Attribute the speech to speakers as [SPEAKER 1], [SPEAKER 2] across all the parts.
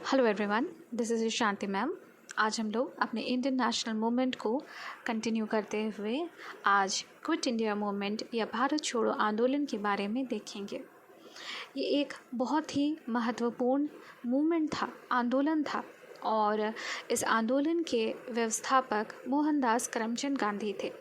[SPEAKER 1] Hello everyone, this is Shanti ma'am. आज हम लोग अपने इंडियन नेशनल मूवमेंट को कंटिन्यू करते हुए आज क्विट इंडिया मूवमेंट या भारत छोड़ो आंदोलन के बारे में देखेंगे। ये एक बहुत ही महत्वपूर्ण मूवमेंट था, आंदोलन था और इस आंदोलन के व्यवस्थापक मोहनदास करमचंद गांधी थे।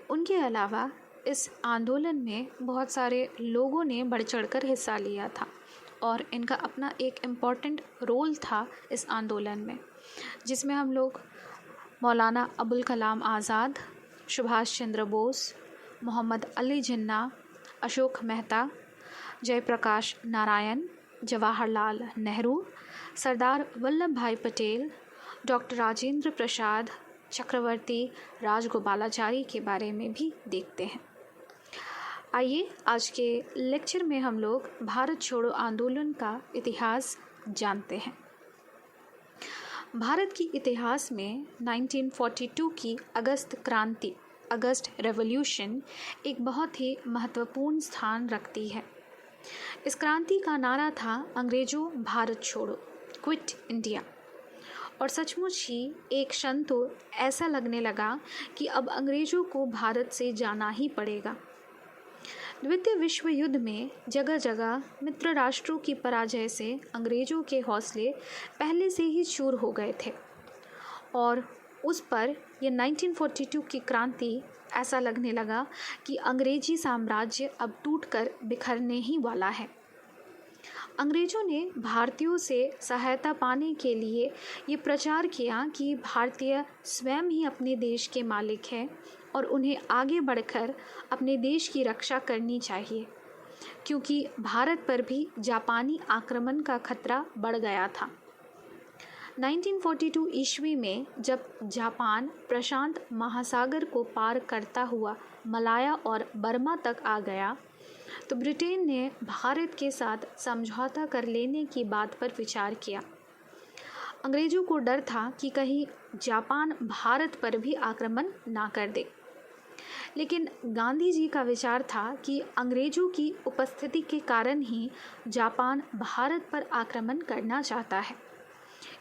[SPEAKER 1] उनके अलावा इस आंदोलन में बहुत सारे लोगों ने बढ़ चढ़कर हिस्सा लिया था और इनका अपना एक इम्पॉर्टेंट रोल था इस आंदोलन में, जिसमें हम लोग मौलाना अबुल कलाम आज़ाद, सुभाष चंद्र बोस, मोहम्मद अली जिन्ना, अशोक मेहता, जयप्रकाश नारायण, जवाहरलाल नेहरू, सरदार वल्लभ भाई पटेल, डॉक्टर राजेंद्र प्रसाद, चक्रवर्ती राजगोपालाचारी के बारे में भी देखते हैं। आइए आज के लेक्चर में हम लोग भारत छोड़ो आंदोलन का इतिहास जानते हैं। भारत की इतिहास में 1942 की अगस्त क्रांति, अगस्त रेवोल्यूशन एक बहुत ही महत्वपूर्ण स्थान रखती है। इस क्रांति का नारा था अंग्रेज़ों भारत छोड़ो, क्विट इंडिया। और सचमुच ही एक क्षण तो ऐसा लगने लगा कि अब अंग्रेज़ों को भारत से जाना ही पड़ेगा। द्वितीय विश्व युद्ध में जगह जगह मित्र राष्ट्रों की पराजय से अंग्रेज़ों के हौसले पहले से ही चूर हो गए थे और उस पर यह 1942 की क्रांति ऐसा लगने लगा कि अंग्रेजी साम्राज्य अब टूटकर बिखरने ही वाला है। अंग्रेज़ों ने भारतीयों से सहायता पाने के लिए ये प्रचार किया कि भारतीय स्वयं ही अपने देश के मालिक हैं और उन्हें आगे बढ़कर अपने देश की रक्षा करनी चाहिए, क्योंकि भारत पर भी जापानी आक्रमण का खतरा बढ़ गया था। 1942 ईस्वी में जब जापान प्रशांत महासागर को पार करता हुआ मलाया और बर्मा तक आ गया, तो ब्रिटेन ने भारत के साथ समझौता कर लेने की बात पर विचार किया। अंग्रेज़ों को डर था कि कहीं जापान भारत पर भी आक्रमण ना कर दे, लेकिन गांधी जी का विचार था कि अंग्रेज़ों की उपस्थिति के कारण ही जापान भारत पर आक्रमण करना चाहता है।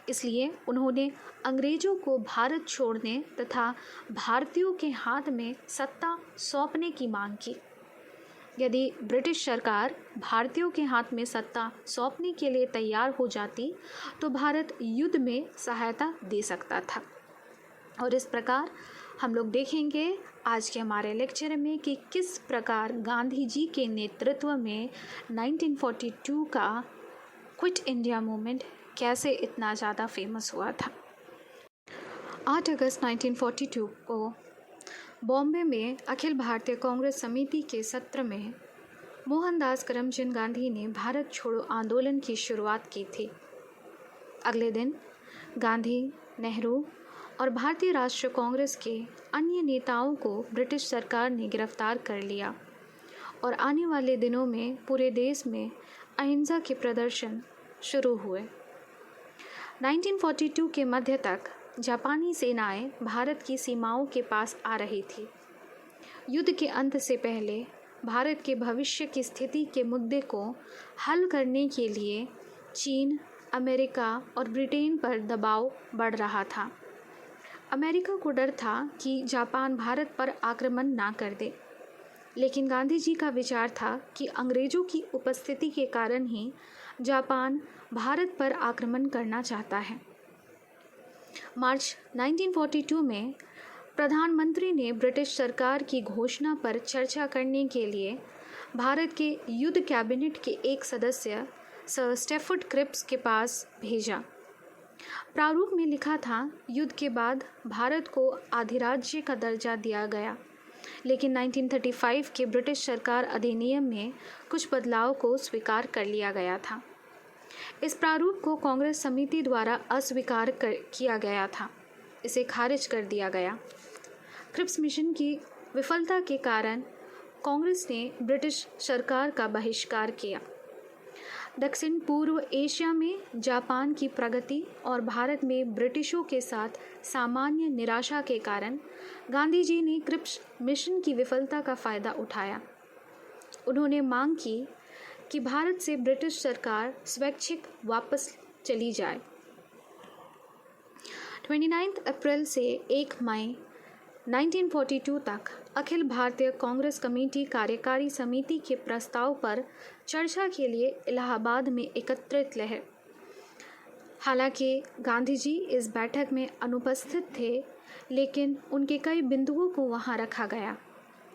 [SPEAKER 1] इसलिए उन्होंने अंग्रेज़ों को भारत छोड़ने तथा भारतीयों के हाथ में सत्ता सौंपने की मांग की। यदि ब्रिटिश सरकार भारतीयों के हाथ में सत्ता सौंपने के लिए तैयार हो जाती तो भारत युद्ध में सहायता दे सकता था। और इस प्रकार हम लोग देखेंगे आज के हमारे लेक्चर में कि किस प्रकार गांधी जी के नेतृत्व में 1942 का क्विट इंडिया मूवमेंट कैसे इतना ज़्यादा फेमस हुआ था। 8 अगस्त 1942 को बॉम्बे में अखिल भारतीय कांग्रेस समिति के सत्र में मोहनदास करमचंद गांधी ने भारत छोड़ो आंदोलन की शुरुआत की थी। अगले दिन गांधी, नेहरू और भारतीय राष्ट्रीय कांग्रेस के अन्य नेताओं को ब्रिटिश सरकार ने गिरफ्तार कर लिया और आने वाले दिनों में पूरे देश में अहिंसा के प्रदर्शन शुरू हुए। 1942 के मध्य तक जापानी सेनाएं भारत की सीमाओं के पास आ रही थी। युद्ध के अंत से पहले भारत के भविष्य की स्थिति के मुद्दे को हल करने के लिए चीन, अमेरिका और ब्रिटेन पर दबाव बढ़ रहा था। अमेरिका को डर था कि जापान भारत पर आक्रमण ना कर दे, लेकिन गांधी जी का विचार था कि अंग्रेज़ों की उपस्थिति के कारण ही जापान भारत पर आक्रमण करना चाहता है। मार्च 1942 में प्रधानमंत्री ने ब्रिटिश सरकार की घोषणा पर चर्चा करने के लिए भारत के युद्ध कैबिनेट के एक सदस्य सर स्टैफर्ड क्रिप्स के पास भेजा। प्रारूप में लिखा था, युद्ध के बाद भारत को अधिराज्य का दर्जा दिया गया, लेकिन 1935 के ब्रिटिश सरकार अधिनियम में कुछ बदलाव को स्वीकार कर लिया गया था। इस प्रारूप को कांग्रेस समिति द्वारा अस्वीकार किया गया था, इसे खारिज कर दिया गया। क्रिप्स मिशन की विफलता के कारण कांग्रेस ने ब्रिटिश सरकार का बहिष्कार किया। दक्षिण पूर्व एशिया में जापान की प्रगति और भारत में ब्रिटिशों के साथ सामान्य निराशा के कारण गांधी जी ने क्रिप्स मिशन की विफलता का फ़ायदा उठाया। उन्होंने मांग की कि भारत से ब्रिटिश सरकार स्वैच्छिक वापस चली जाए। 29 अप्रैल से 1 मई 1942 तक अखिल भारतीय कांग्रेस कमेटी कार्यकारी समिति के प्रस्ताव पर चर्चा के लिए इलाहाबाद में एकत्रित रहे। हालांकि गांधी जी इस बैठक में अनुपस्थित थे, लेकिन उनके कई बिंदुओं को वहां रखा गया।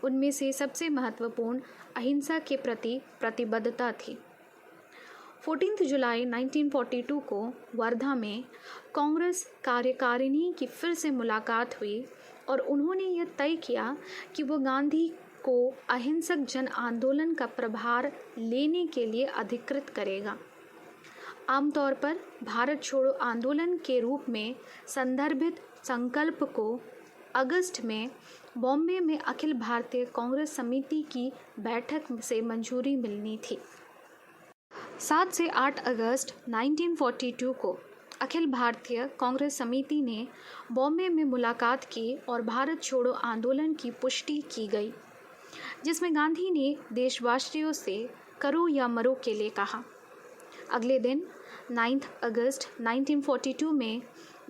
[SPEAKER 1] उनमें से सबसे महत्वपूर्ण अहिंसा के प्रति प्रतिबद्धता थी। 14 जुलाई 1942 को वर्धा में कांग्रेस कार्यकारिणी की फिर से मुलाकात हुई और उन्होंने यह तय किया कि वो गांधी को अहिंसक जन आंदोलन का प्रभार लेने के लिए अधिकृत करेगा। आमतौर पर भारत छोड़ो आंदोलन के रूप में संदर्भित संकल्प को अगस्त में बॉम्बे में अखिल भारतीय कांग्रेस समिति की बैठक से मंजूरी मिलनी थी। 7 से 8 अगस्त 1942 को अखिल भारतीय कांग्रेस समिति ने बॉम्बे में मुलाकात की और भारत छोड़ो आंदोलन की पुष्टि की गई, जिसमें गांधी ने देशवासियों से करो या मरो के लिए कहा। अगले दिन 9 अगस्त 1942 में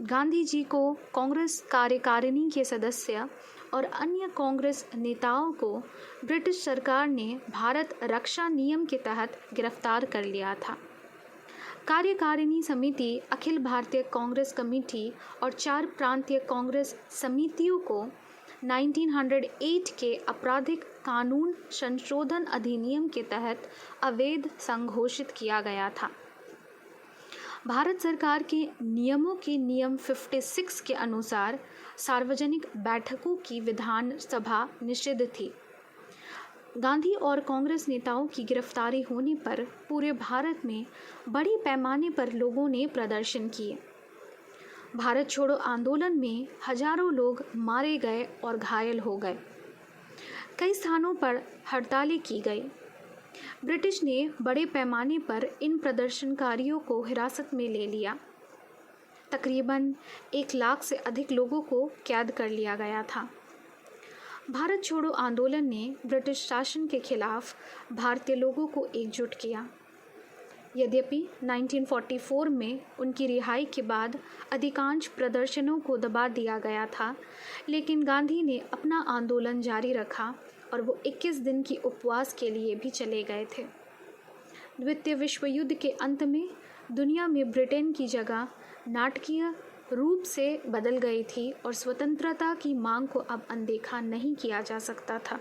[SPEAKER 1] गांधी जी को कांग्रेस कार्यकारिणी के सदस्य और अन्य कांग्रेस नेताओं को ब्रिटिश सरकार ने भारत रक्षा नियम के तहत गिरफ्तार कर लिया था। कार्यकारिणी समिति अखिल भारतीय कांग्रेस कमेटी और 4 प्रांतीय कांग्रेस समितियों को 1908 के आपराधिक कानून संशोधन अधिनियम के तहत अवैध संघोषित किया गया था। भारत सरकार के नियमों के नियम 56 के अनुसार सार्वजनिक बैठकों की विधान सभा निषिद्ध थी। गांधी और कांग्रेस नेताओं की गिरफ्तारी होने पर पूरे भारत में बड़ी पैमाने पर लोगों ने प्रदर्शन किए। भारत छोड़ो आंदोलन में हजारों लोग मारे गए और घायल हो गए। कई स्थानों पर हड़तालें की गई। ब्रिटिश ने बड़े पैमाने पर इन प्रदर्शनकारियों को हिरासत में ले लिया। तकरीबन 1 लाख से अधिक लोगों को कैद कर लिया गया था। भारत छोड़ो आंदोलन ने ब्रिटिश शासन के खिलाफ भारतीय लोगों को एकजुट किया। यद्यपि 1944 में उनकी रिहाई के बाद अधिकांश प्रदर्शनों को दबा दिया गया था, लेकिन गांधी ने अपना आंदोलन जारी रखा और वो 21 दिन की उपवास के लिए भी चले गए थे। द्वितीय विश्व युद्ध के अंत में दुनिया में ब्रिटेन की जगह नाटकीय रूप से बदल गई थी और स्वतंत्रता की मांग को अब अनदेखा नहीं किया जा सकता था।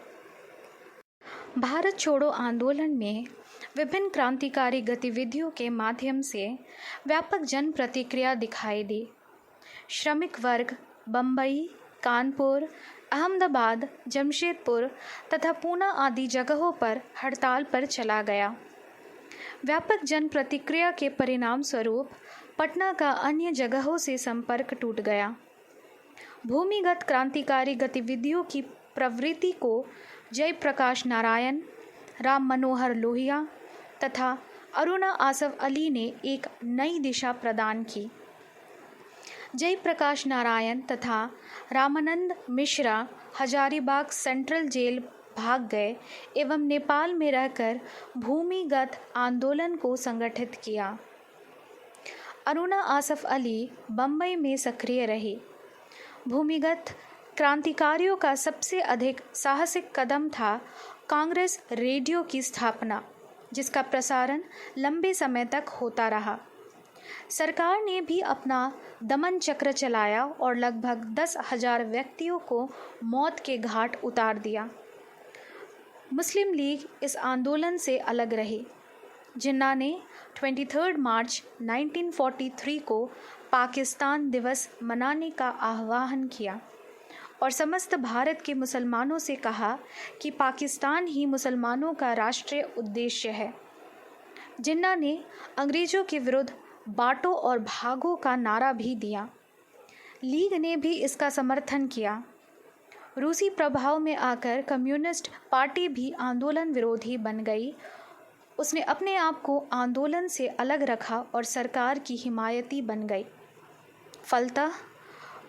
[SPEAKER 1] भारत छोड़ो आंदोलन में विभिन्न क्रांतिकारी गतिविधियों के माध्यम से व्यापक जन प्रतिक्रिया दिखाई दी। श्रमिक वर्ग बम्बई, कानपुर, अहमदाबाद, जमशेदपुर तथा पूना आदि जगहों पर हड़ताल पर चला गया। व्यापक जन प्रतिक्रिया के परिणाम स्वरूप पटना का अन्य जगहों से संपर्क टूट गया। भूमिगत क्रांतिकारी गतिविधियों की प्रवृत्ति को जयप्रकाश नारायण, राम मनोहर लोहिया तथा अरुणा आसफ अली ने एक नई दिशा प्रदान की। जयप्रकाश नारायण तथा रामानंद मिश्रा हजारीबाग सेंट्रल जेल भाग गए एवं नेपाल में रहकर भूमिगत आंदोलन को संगठित किया। अरुणा आसफ अली बम्बई में सक्रिय रही। भूमिगत क्रांतिकारियों का सबसे अधिक साहसिक कदम था कांग्रेस रेडियो की स्थापना, जिसका प्रसारण लंबे समय तक होता रहा। सरकार ने भी अपना दमन चक्र चलाया और लगभग 10,000 व्यक्तियों को मौत के घाट उतार दिया। मुस्लिम लीग इस आंदोलन से अलग रही। जिन्ना ने 23 मार्च 1943 को पाकिस्तान दिवस मनाने का आह्वान किया और समस्त भारत के मुसलमानों से कहा कि पाकिस्तान ही मुसलमानों का राष्ट्रीय उद्देश्य है। जिन्ना ने अंग्रेज़ों के विरुद्ध बांटो और भागो का नारा भी दिया। लीग ने भी इसका समर्थन किया। रूसी प्रभाव में आकर कम्युनिस्ट पार्टी भी आंदोलन विरोधी बन गई। उसने अपने आप को आंदोलन से अलग रखा और सरकार की हिमायती बन गई। फलतः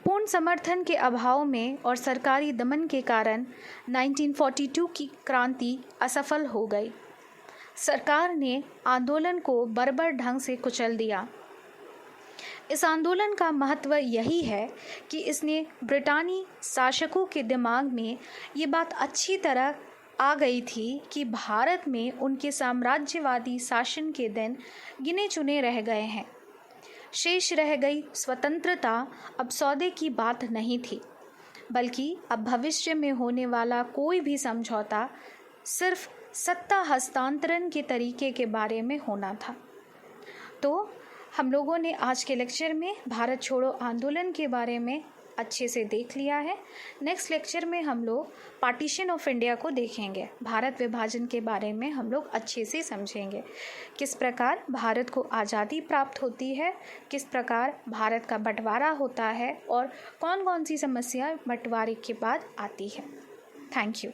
[SPEAKER 1] पूर्ण समर्थन के अभाव में और सरकारी दमन के कारण 1942 की क्रांति असफल हो गई। सरकार ने आंदोलन को बर्बर ढंग से कुचल दिया। इस आंदोलन का महत्व यही है कि इसने ब्रिटानी शासकों के दिमाग में ये बात अच्छी तरह आ गई थी कि भारत में उनके साम्राज्यवादी शासन के दिन गिने चुने रह गए हैं। शेष रह गई स्वतंत्रता अब सौदे की बात नहीं थी, बल्कि अब भविष्य में होने वाला कोई भी समझौता सिर्फ सत्ता हस्तांतरण के तरीके के बारे में होना था। तो हम लोगों ने आज के लेक्चर में भारत छोड़ो आंदोलन के बारे में अच्छे से देख लिया है। नेक्स्ट लेक्चर में हम लोग पार्टीशन ऑफ इंडिया को देखेंगे। भारत विभाजन के बारे में हम लोग अच्छे से समझेंगे, किस प्रकार भारत को आज़ादी प्राप्त होती है, किस प्रकार भारत का बंटवारा होता है और कौन कौन सी समस्या बंटवारे के बाद आती है। Thank you.